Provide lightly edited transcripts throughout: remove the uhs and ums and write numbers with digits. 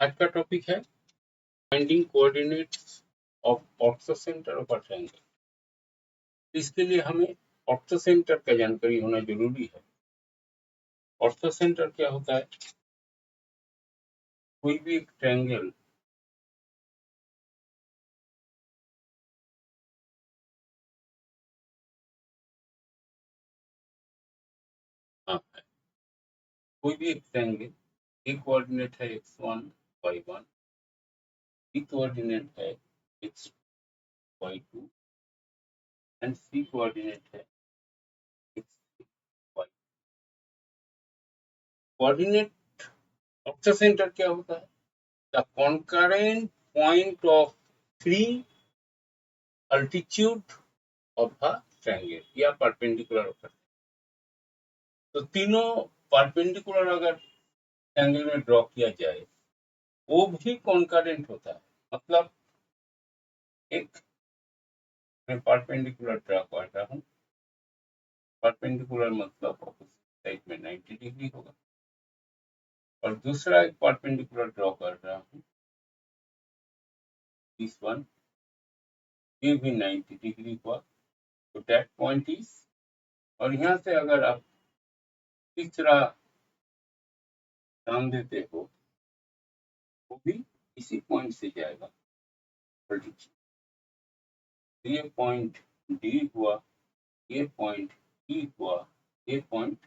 आज का टॉपिक है finding coordinates of orthocentre of a triangle. इसके लिए हमें ऑर्थोसेंटर का जानकारी होना जरूरी है। ऑर्थोसेंटर क्या होता है? कोई भी एक ट्रायंगल कोई भी एक ट्रायंगल एक कोऑर्डिनेट है x1 y1, बी कोऑर्डिनेट है x y2 and C coordinate है x y। कोऑर्डिनेट ऑर्थोसेंटर क्या होता है? The concurrent point of three altitude of a triangle या परपेंडिकुलर होता है। तो तीनों परपेंडिकुलर अगर ट्रायंगल में ड्रॉ किया जाए वो भी कॉन्करेंट होता है। मतलब एक मैं परपेंडिकुलर ड्रॉ कर रहा हूँ, परपेंडिकुलर मतलब ऑपोजिट साइड में 90 डिग्री होगा, और दूसरा एक परपेंडिकुलर ड्रॉ कर रहा हूँ, दिस वन, ये भी 90 डिग्री हुआ, तो दैट पॉइंट इज, और यहाँ से अगर आप तीसरा नाम देते हो वो भी इसी पॉइंट से जाएगा। ये पॉइंट डी हुआ, ये पॉइंट ई हुआ, ये पॉइंट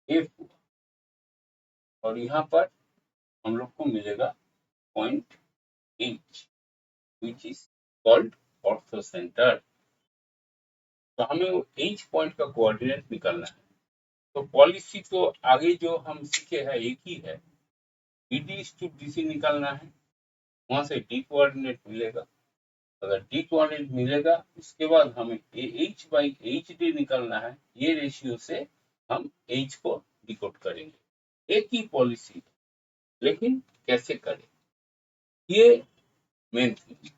एफ हुआ, और यहाँ पर हम लोग को मिलेगा point H which is called orthocentre. तो हमें वो एच पॉइंट का कोऑर्डिनेट निकालना है। तो पॉलिसी तो आगे जो हम सीखे हैं एक ही है, बीडी टू डीसी निकालना है, वहां से डी कोऑर्डिनेट मिलेगा। अगर डी कोऑर्डिनेट मिलेगा उसके बाद हमें एच बाई एच डी निकालना है। ये रेशियो से हम एच को डिकोड करेंगे। एक ही पॉलिसी है, लेकिन कैसे करें ये मेन थिंग।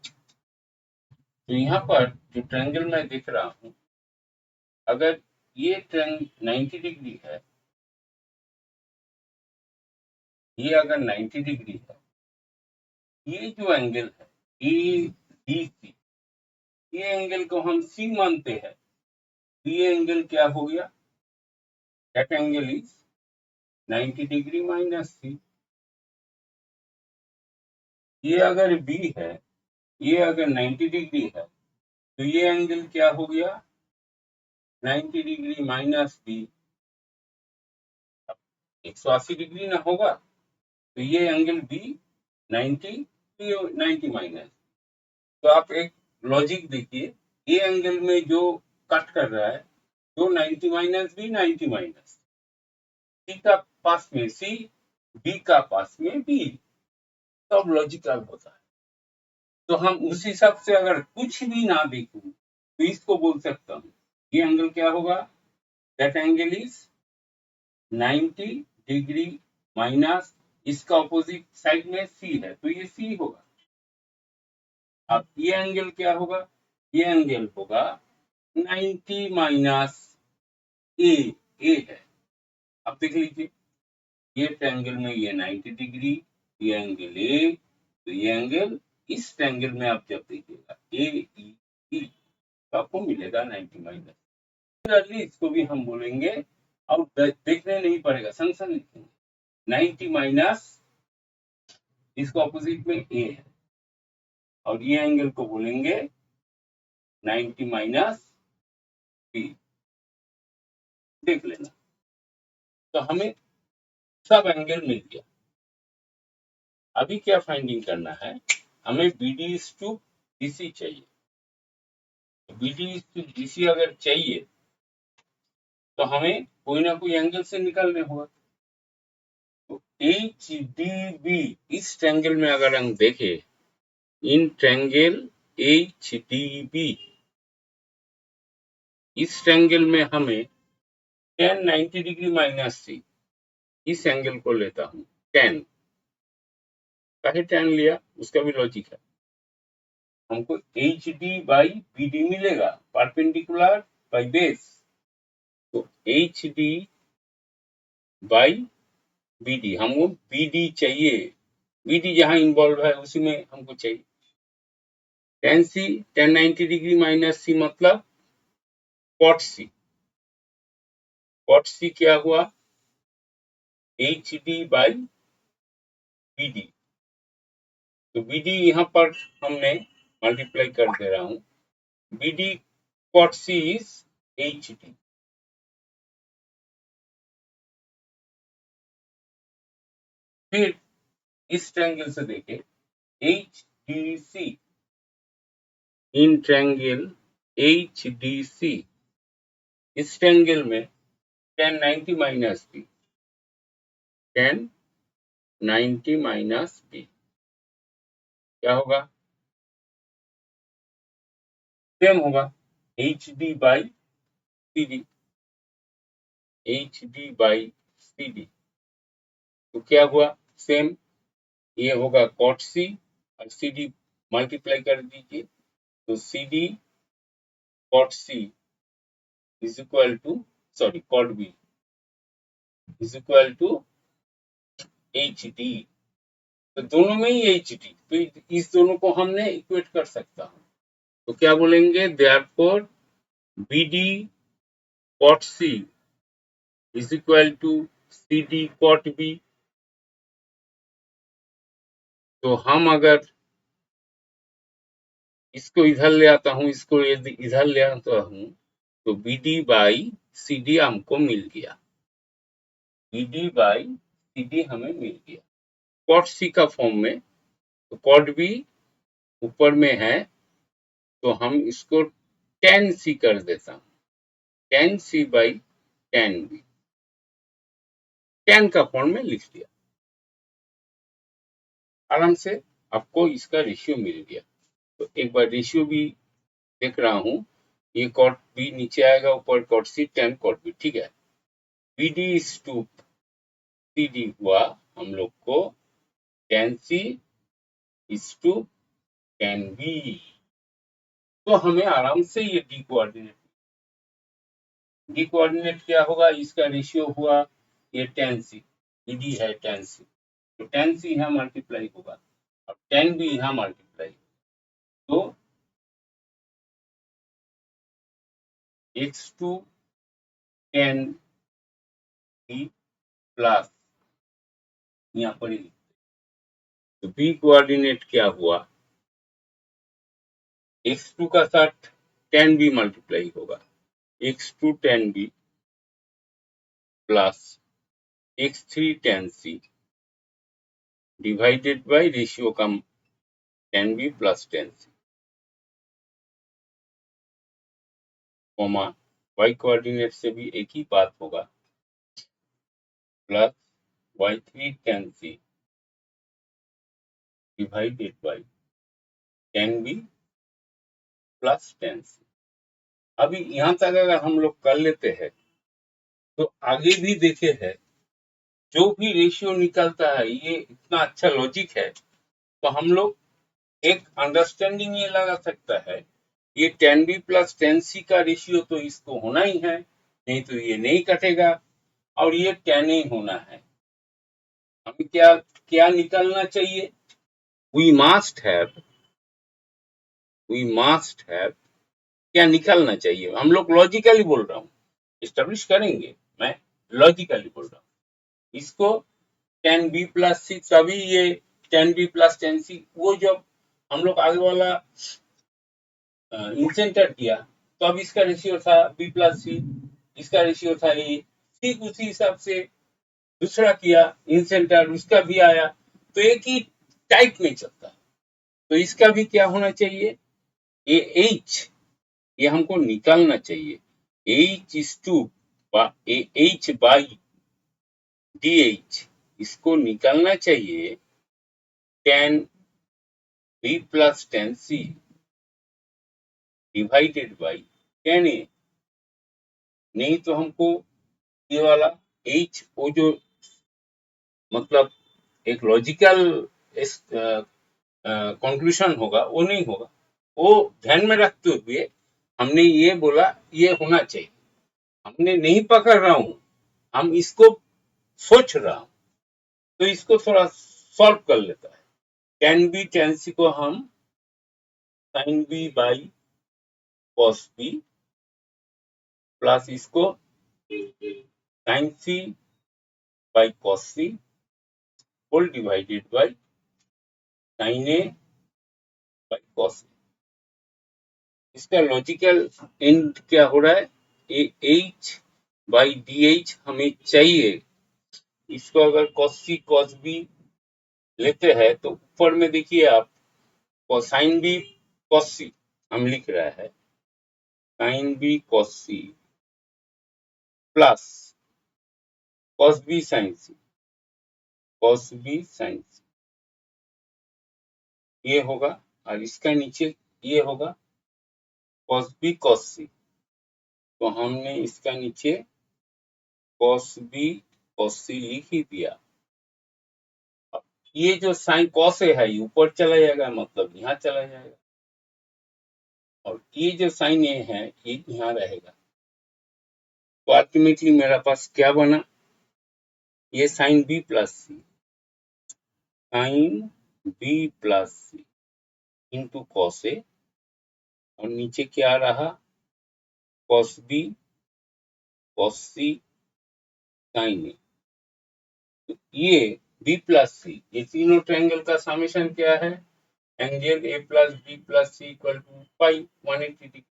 तो यहाँ पर जो ट्रायंगल मैं देख रहा हूँ, अगर ये ट्रायंगल 90 डिग्री है, ये अगर 90 डिग्री है, ये जो एंगल है ए डी सी, ये एंगल को हम सी मानते हैं, तो ये एंगल क्या हो गया? That angle is 90 degree minus C. ये अगर बी है, ये अगर 90 डिग्री है, तो ये एंगल क्या हो गया? 90 डिग्री माइनस बी, 180 डिग्री ना होगा, तो ये एंगल बी 90, 90 माइनस। तो आप एक लॉजिक देखिए, ये एंगल में जो कट कर रहा है, जो 90 माइनस बी 90 माइनस, सी का पास में सी, बी का पास में बी, सब लॉजिकल होता है। तो हम उस हिसाब से अगर कुछ भी ना देखूं तो इसको बोल सकता हूँ ये एंगल क्या होगा? That angle is 90 degree minus, इसका ऑपोजिट साइड में सी है तो ये सी होगा। अब ये एंगल क्या होगा? ये एंगल होगा 90 माइनस ए, ए है। अब देख लीजिए, ये ट्रायंगल में ये 90 डिग्री, ये एंगल ए, तो ये एंगल इस ट्रायंगल में आप जब देखिएगा ए ई ई, तो आपको मिलेगा 90 माइनस। इसको भी हम बोलेंगे, अब देखने नहीं पड़ेगा, संग संग लिखेंगे 90 माइनस, इसको ऑपोजिट में ए है, और ये एंगल को बोलेंगे 90 माइनस बी। देख लेना, तो हमें सब एंगल मिल गया। अभी क्या फाइंडिंग करना है? हमें बीडी टू डीसी चाहिए। बीडी टू डीसी अगर चाहिए तो हमें कोई ना कोई एंगल से निकालने होगा। तो एच डी बी, इस ट्रायंगल में अगर हम देखें, in triangle H D B, इस ट्रायंगल में हमें tan 90 डिग्री माइनस सी, इस एंगल को लेता हूँ tan। काहे tan लिया उसका भी लॉजिक है। हमको H D by B D मिलेगा, परपेंडिकुलर बाई बेस, तो H D by B D, हमको बी डी चाहिए, BD जहां इन्वॉल्व है उसी में हमको चाहिए। tan C, tan 90 degree minus C मतलब cot C। cot C क्या हुआ? HD by BD। तो BD यहाँ पर हमने मल्टीप्लाई कर दे रहा हूं। BD cot C is HD। फिर इस ट्रायंगल से देखें HDC, इन ट्रायंगल HDC, इस ट्रायंगल में tan 90 minus B, tan 90 minus B क्या होगा? सेम होगा HD by CD, HD by CD। तो क्या हुआ? सेम, ये होगा cot C और CD मल्टीप्लाई कर दीजिए, तो CD cot C is equal to, sorry cot B is equal to HD। तो दोनों में ही HD, तो इस दोनों को हमने इक्वेट कर सकता हूं। तो क्या बोलेंगे? Therefore BD cot C is equal to CD cot B। तो हम अगर इसको इधर ले आता हूं, इसको यदि इधर ले आता हूं, तो BD बाई CD हमको मिल गया। BD बाई CD हमें मिल गया cot C का फॉर्म में। तो cot B ऊपर में है, तो हम इसको tan C कर देता हूं, tan C by tan B, tan का फॉर्म में लिख दिया। आराम से आपको इसका रेशियो मिल गया। तो एक बार रेशियो भी देख रहा हूं, ये cot B नीचे आएगा, ऊपर cot C, tan cot B, ठीक है। BD इज टू CD हुआ हम लोग को tan C is to tan B। तो हमें आराम से ये डी कोऑर्डिनेट क्या होगा? इसका रेशियो हुआ ये tan C, BD है tan C, तो tan C यहाँ मल्टीप्लाई होगा और tan B यहाँ मल्टीप्लाई, तो x2 tan B प्लस यहाँ पर ही, तो B कोऑर्डिनेट क्या हुआ? x2 का साथ tan B मल्टीप्लाई होगा, x2 tan B plus x3 tan C divided by ratio का tan B plus tan C, comma y coordinate से भी एक ही बात होगा, plus y3 tan C divided by tan B plus tan C। अभी यहाँ तक अगर हम लोग कर लेते हैं, तो आगे भी देखे हैं, जो भी रेशियो निकलता है, ये इतना अच्छा लॉजिक है, तो हम लोग एक अंडरस्टैंडिंग ये लगा सकता है, ये tan B plus tan C का रेशियो तो इसको होना ही है, नहीं तो ये नहीं कटेगा, और ये tan ही होना है। हमें क्या क्या निकलना चाहिए? वी मस्ट हैव क्या निकलना चाहिए? हम लोग लॉजिकली बोल रहा हूँ, एस्टेब्लिश करेंगे, मैं लॉजिकली बोल रहा हूँ। इसको tan B प्लस C, तभी ये tan B plus tan C, वो जब हम लोग आगे वाला इंसेंटर किया, तो अब इसका रेशियो था B प्लस C, इसका रेशियो था A, ठीक उसी हिसाब से दूसरा किया इंसेंटर, उसका भी आया, तो एक ही टाइप में चलता है। तो इसका भी क्या होना चाहिए? ये H, ये हमको निकालना चाहिए, H is to H by DH, इसको निकालना चाहिए tan B plus tan C divided by tan A। नहीं तो हमको ये वाला H, वो जो मतलब एक लॉजिकल कंक्लूजन होगा, वो नहीं होगा। वो ध्यान में रखते हुए हमने ये बोला ये होना चाहिए, हमने नहीं पकड़ रहा हूं, हम इसको सोच रहा हूं, तो इसको थोड़ा सॉल्व कर लेता है। tan b tan c को हम sin b by cos b plus इसको sin c by cos c whole divided by sin a by cos a। इसका लॉजिकल एंड क्या हो रहा है, एच बाई डी एच हमें चाहिए। इसको अगर cos c cos b लेते हैं तो ऊपर में देखिए आप sin b cos c हम लिख रहा है sin b cos c plus cos b sin c cos b sin c ये होगा, और इसका नीचे ये होगा cos b cos c। तो हमने इसका नीचे cos b cos c लिख ही दिया। ये जो साइन cos a है ऊपर चला जाएगा, मतलब यहाँ चला जाएगा, और ये जो साइन a है ये यहाँ रहेगा। तो अल्टीमेटली मेरा पास क्या बना, ये sine b plus C, sine b plus C into cos A, और नीचे क्या रहा cos b cos c sine A. तो ये b प्लस सी, ये तीनों ट्रायंगल का समेशन क्या है, angle a plus b plus C equal to pi 180 degree.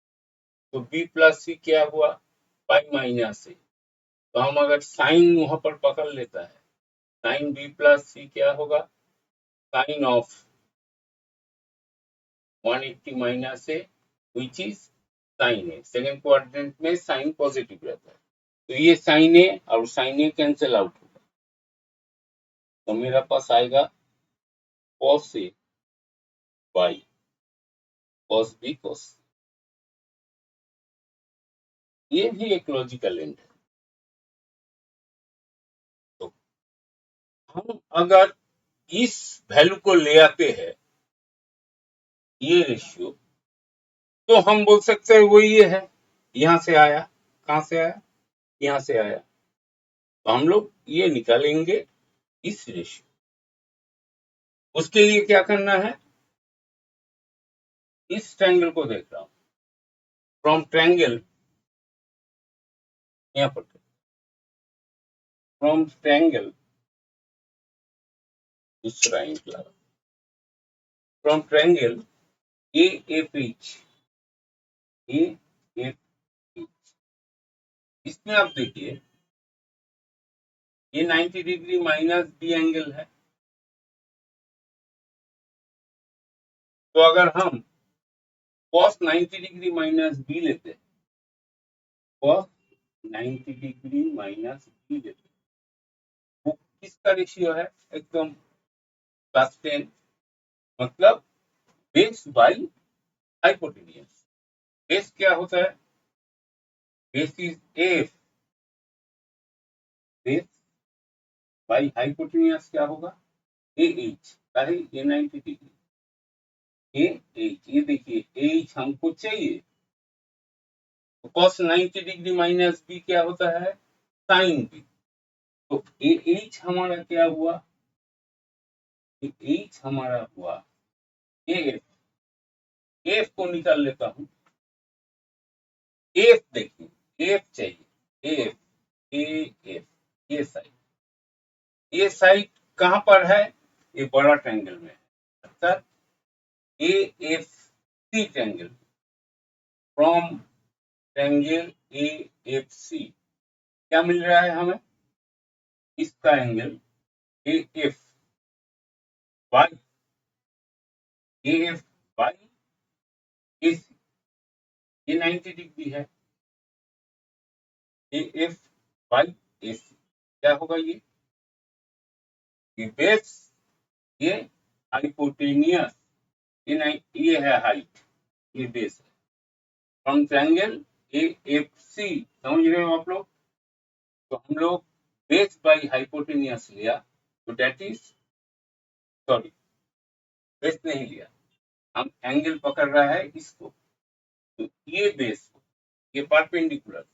तो b प्लस सी क्या हुआ, पाई माइनस ए। तो हम अगर साइन वहां पर पकड़ लेता है, साइन b प्लस सी क्या होगा, sine of 180 minus A which is sine A. Second quadrant में साइन पॉजिटिव रहता है, तो ये साइन ए और साइन ए कैंसिल आउट होगा। तो मेरा पास आएगा cos A by cos b cos। ये भी एक लॉजिकल एंड है। तो हम अगर इस वैल्यू को ले आते हैं, ये रेशियो, तो हम बोल सकते हैं वो ये है, यहां से आया, कहां से आया, यहां से आया। तो हम लोग ये निकालेंगे इस रेशियो। उसके लिए क्या करना है, इस ट्रायंगल को देख रहा हूं, फ्रॉम ट्रायंगल, यहाँ पर फ्रॉम ट्रायंगल, दूसरा निकला, from triangle A F H, A F H, इसमें आप देखिए ये 90 डिग्री माइनस बी एंगल है। तो अगर हम cos 90 डिग्री माइनस बी लेते हैं, cos 90 डिग्री माइनस बी लेते हैं, वो किसका रेशियो है, एकदम प्लस 10, मतलब बेस बाई हाइपोटेन्यूज। बेस क्या होता है, base is F, base by hypotenuse क्या होगा, ए एच, ये 90 डिग्री, ए एच, ये देखिए एच हमको चाहिए। तो cos 90 डिग्री माइनस बी क्या होता है, साइन बी। तो ए एच हमारा क्या हुआ, एच हमारा हुआ एफ, एफ को निकाल लेता हूं, एफ देखिए, एफ चाहिए, एफ, ए एफ, ये साइड कहां पर है, ये बड़ा ट्रायंगल में है, अर्थात A F C triangle, from triangle A F C क्या मिल रहा है हमें, इसका angle A F by, A F by A C, ये 90 डिग्री है, ए एफ बाई ए सी क्या होगा, ये बेस, ये हाइपोटेनियस, ये है हाइट, ये बेस है, from triangle A F C, समझ रहे हो आप लोग। तो हम लोग बेस बाई हाइपोटेनियस लिया, तो डेट इज, सॉरी बेस नहीं लिया, हम एंगल पकड़ रहा है इसको। तो ये बेस, ये परपेंडिकुलर,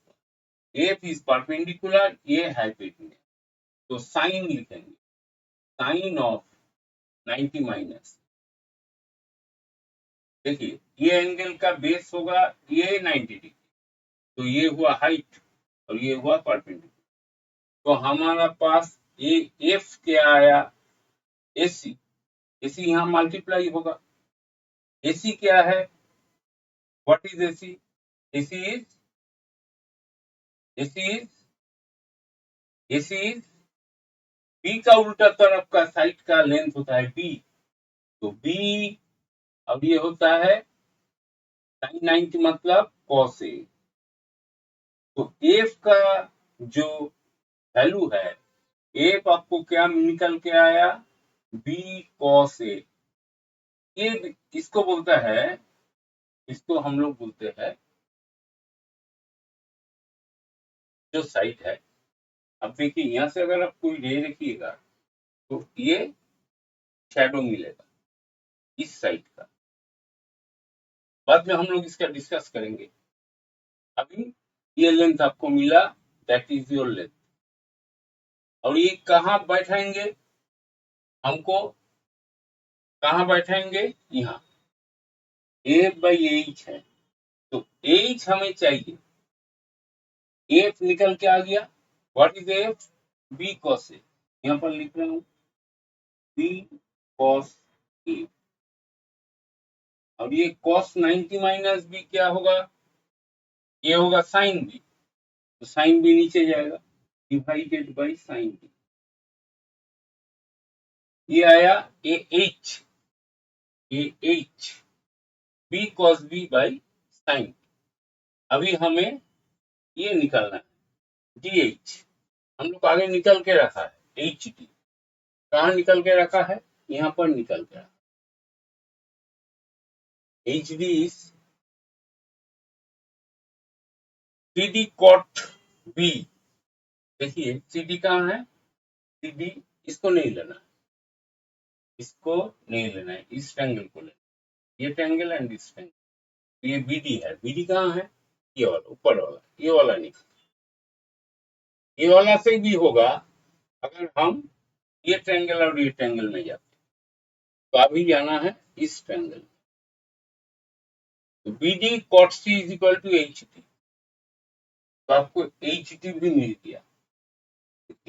एफ इज परपेंडिकुलर, ये हाइपोटेनियस। तो साइन लिखेंगे, साइन ऑफ 90 माइनस। देखिए ये एंगल का बेस होगा ये 90 डिग्री, तो ये हुआ हाइट और ये हुआ परपेंडिकुलर। तो हमारा पास ये एफ क्या आया, एसी। एसी यहाँ मल्टीप्लाई होगा। एसी क्या है, what is AC? AC is AC is AC is B का उल्टा तरफ का साइड का लेंथ होता है बी, तो बी, अब ये होता है sin 90 मतलब cos ए। तो एफ का जो वैल्यू है, एफ आपको क्या निकल के आया, बी cos ए। ये इसको बोलता है, इसको हम लोग बोलते हैं जो साइड है। अब देखिए यहाँ से अगर आप कोई रे रखिएगा तो ये शैडो मिलेगा इस साइड का, बाद में हम लोग इसका डिस्कस करेंगे। अभी ये लेंथ आपको मिला, दैट इज योर लेंथ। और ये कहाँ बैठाएंगे, हमको कहाँ बैठाएंगे, यहाँ एफ बाई एच है, तो एच हमें चाहिए। एफ निकल के आ गया, what is F, B cos A. यहाँ पर लिख रहा हूँ बी कॉस ए। अब ये कॉस 90 माइनस बी क्या होगा, ये होगा साइन बी, तो साइन बी नीचे जाएगा, डिवाइडेड बाई साइन बी। ये आया A H, A H B cos B by sine. अभी हमें ये निकालना है डी एच। हम लोग आगे निकल के रखा है एच डी, कहाँ निकल के रखा है, यहाँ पर निकल के रखा। H D is C D cot B. देखिए सी डी कहाँ है, सी डी, इसको नहीं लेना, इसको नहीं लेना है, इस ट्रायंगल को लेना, ये ट्रायंगल एंड इस ट्रायंगल। ये बी डी है, बी डी कहाँ है, ये वाला ऊपर वाला, ये वाला नहीं, ये वाला से भी होगा अगर हम ये ट्रायंगल और ये ट्रायंगल में जाते। तो अभी जाना है इस ट्रायंगल, तो B D cot C is equal to H D. तो आपको एच डी भी मिल गया।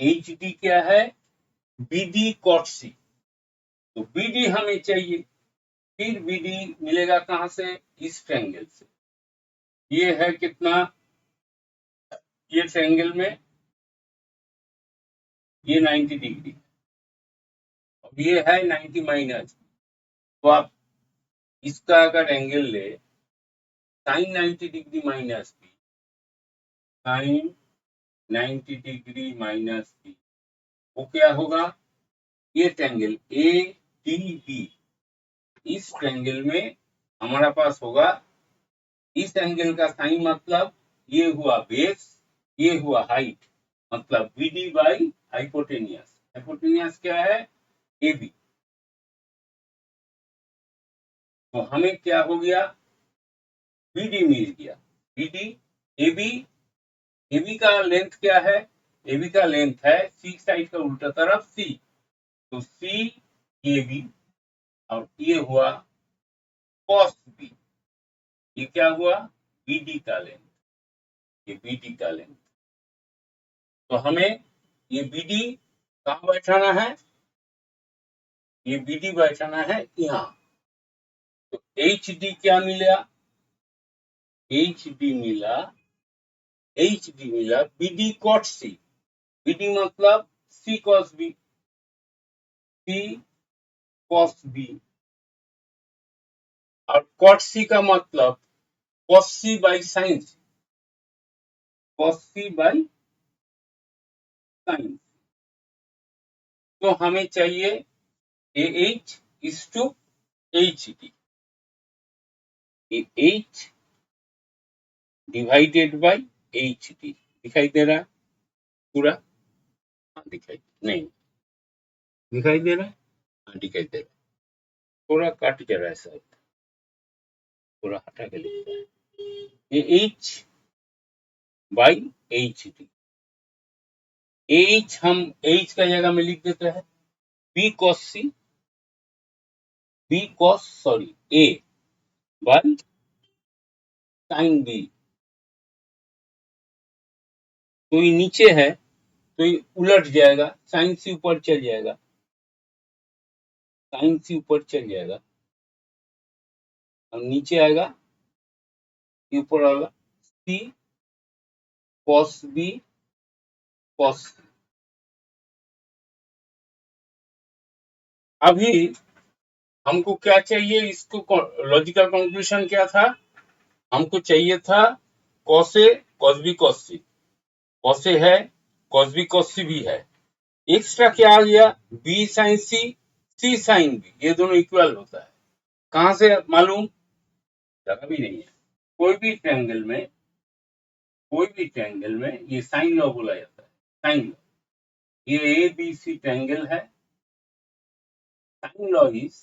एच डी क्या है, बी डी कॉट सी, तो बी डी हमें चाहिए, फिर बी डी मिलेगा कहां से, इस ट्रायंगल से। ये है कितना, ये ट्रायंगल में ये 90 डिग्री, अब ये है 90 माइनस। तो आप इसका अगर एंगल ले sine 90 degree minus B, sine 90 degree minus B, वो क्या होगा, ये ट्रायंगल ए डी बी, इस ट्रायंगल में हमारा पास होगा इस एंगल का साइन मतलब ये हुआ बेस, ये हुआ हाइट, मतलब B D by hypotenuse. Hypotenuse क्या है, ए बी। तो हमें क्या हो गया, बी डी मिल गया, B D A B. A B का लेंथ क्या है, ए बी का लेंथ है सी साइड का उल्टा तरफ सी, तो सी ए बी, और ये हुआ कॉस बी। ये क्या हुआ, बी डी का लेंथ, ये बी डी का लेंथ। तो हमें ये बी डी कहाँ बैठाना है, ये बी डी बैठाना है यहाँ। तो एच डी क्या मिला, एच डी मिला, एच डी मिला B D cot C. B D मतलब C cos B, C cos B, और कॉट सी का मतलब cos C by sine C, cos C by sine. तो हमें चाहिए A H is to H D, A H divided by H D. दिखाई दे रहा है पूरा, हाँ दिखाई नहीं, दिखाई दे रहा है, हाँ दिखाई दे रहा है, थोड़ा कट जा रहा है शायद, थोड़ा हटा के लिखता है, A H by H D. H हम एच का जगह में लिख देते हैं B cos C, B cos sorry A by sine B. तो ये नीचे है तो ये उलट जाएगा, साइन सी ऊपर चल जाएगा, साइन सी ऊपर चल जाएगा और नीचे आएगा, ये ऊपर आएगा सी कॉस बी कॉस। अभी हमको क्या चाहिए, इसको लॉजिकल कंक्लूजन क्या था, हमको चाहिए था cos A cos B cos C, cos A है कॉस बी कॉस सी भी है, एक्स्ट्रा क्या आ गया बी साइन सी साइन बी, ये दोनों इक्वल होता है। कहां से मालूम, जगह भी नहीं है। कोई भी ट्रायंगल में, कोई भी ट्रायंगल में ये साइन लॉ बोला जाता है, साइन लॉ। ये ए बी सी ट्रायंगल है, sine law is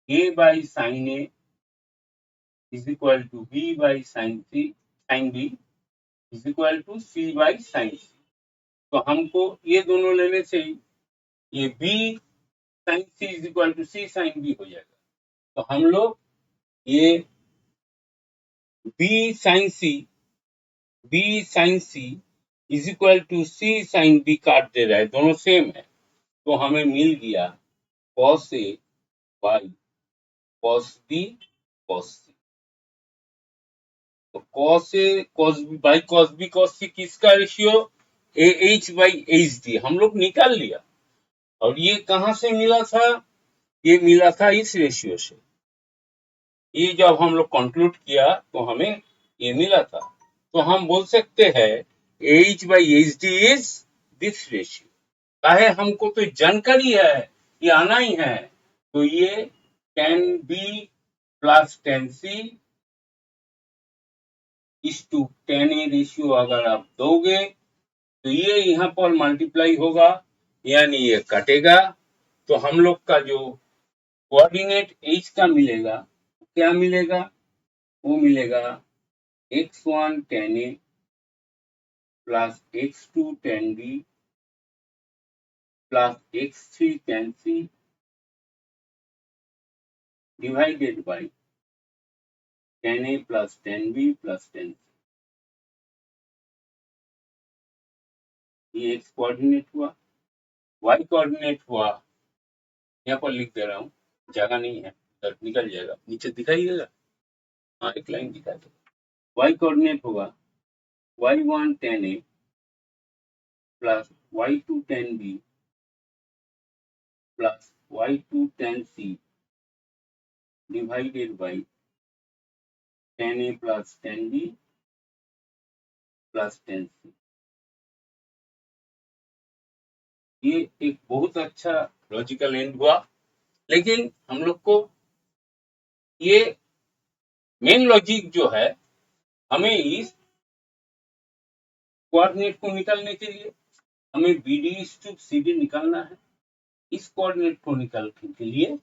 A by sine A is equal to b by sin c sin b is equal to c by sin c। तो हमको ये दोनों लेने से ही ये b sin c is equal to c sin b हो जाएगा। तो हम लोग ये b sin c is equal to c sin b काट दे रहा है, दोनों सेम है। तो हमें मिल गया cos a by cos b cos c। तो cos a cos b by cos b cos c किसका ratio, A H by H D हम लोग निकाल लिया। और ये कहां से मिला था, ये मिला था इस रेशियो से। ये जब हम लोग कंक्लूड किया तो हमें ये मिला था। तो हम बोल सकते हैं H by H D is this ratio. काहे, हमको तो जानकारी है, ये आना ही है। तो ये tan b plus tan c इस टू tan a रेशियो अगर आप दोगे तो ये यहाँ पर मल्टीप्लाई होगा, यानी ये कटेगा। तो हम लोग का जो कोऑर्डिनेट h का मिलेगा, क्या मिलेगा, वो मिलेगा x1 tan a plus x2 tan b plus x3 tan c divided by tan a plus tan b plus tan c। ये x कोऑर्डिनेट हुआ, y कोऑर्डिनेट हुआ, यहाँ पर लिख दे रहा हूँ, जगह नहीं है, निकल जाएगा, नीचे दिखाई देगा, हाँ एक लाइन दिखा दो। y कोऑर्डिनेट होगा y1 tan a plus y2 tan b plus y2 tan c divided by tan a plus tan b plus tan c। ये एक बहुत अच्छा लॉजिकल एंड हुआ, लेकिन हम लोग को ये मेन लॉजिक जो है, हमें इस कोऑर्डिनेट को निकालने के लिए हमें BD टू CD निकालना है। इस कोऑर्डिनेट को निकालने के लिए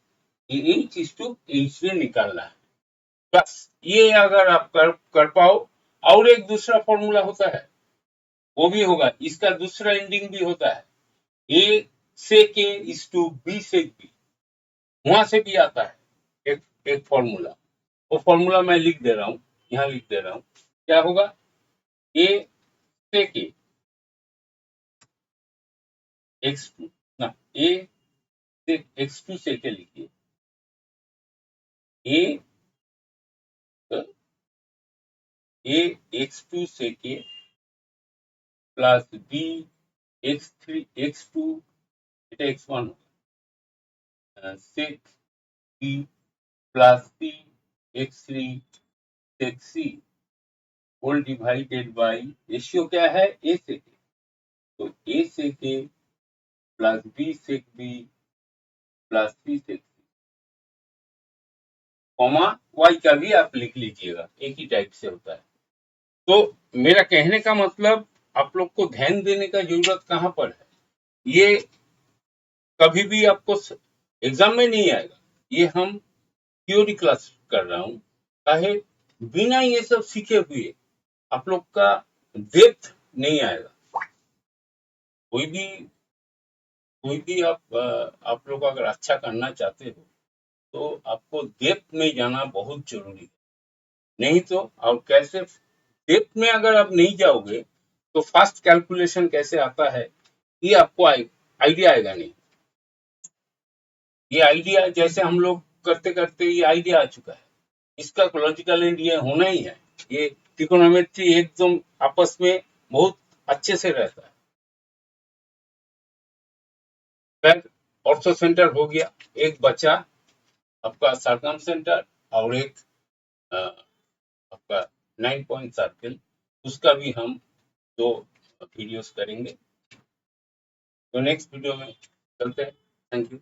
H टू H निकालना है। बस ये अगर आप कर पाओ, और एक दूसरा फॉर्मूला होता है वो भी होगा, इसका दूसरा एंडिंग भी होता है, A से K इज टू B से B, वहां से भी आता है एक फॉर्मूला। वो फॉर्मूला मैं लिख दे रहा हूँ, यहाँ लिख दे रहा हूँ, क्या होगा, A से K x2 ना, A से x2 से K लिखिए, A x2 से K plus B x3 x2 এটা x1 6 B plus C x3 6 C whole divided by ratio क्या है, A से K। तो A से K प्लस B से B प्लस C से K, कॉमा Y का भी आप लिख लीजिएगा, एक ही टाइप से होता है। तो मेरा कहने का मतलब आप लोग को ध्यान देने का जरूरत कहां पर है, ये कभी भी आपको एग्जाम में नहीं आएगा, ये हम थ्योरी क्लास कर रहा हूँ। चाहे बिना ये सब सीखे हुए आप लोग का डेप्थ नहीं आएगा। कोई भी आप लोग अगर अच्छा करना चाहते हो तो आपको डेप्थ में जाना बहुत जरूरी है। नहीं तो, और कैसे डेप्थ में अगर आप नहीं जाओगे तो फास्ट कैलकुलेशन कैसे आता है ये आपको आइडिया आएगा नहीं। ये आइडिया जैसे हम लोग करते करते ये आइडिया आ चुका है, इसका लॉजिकल एंड ये होना ही है। ये ट्रिकोनोमेट्री एकदम आपस में बहुत अच्छे से रहता है। फिर ऑर्थो सेंटर हो गया, एक बचा आपका सर्कम सेंटर, और एक आपका 9 पॉइंट सर्किल, उसका भी हम 2 वीडियोस करेंगे। तो नेक्स्ट वीडियो में चलते हैं। Thank you.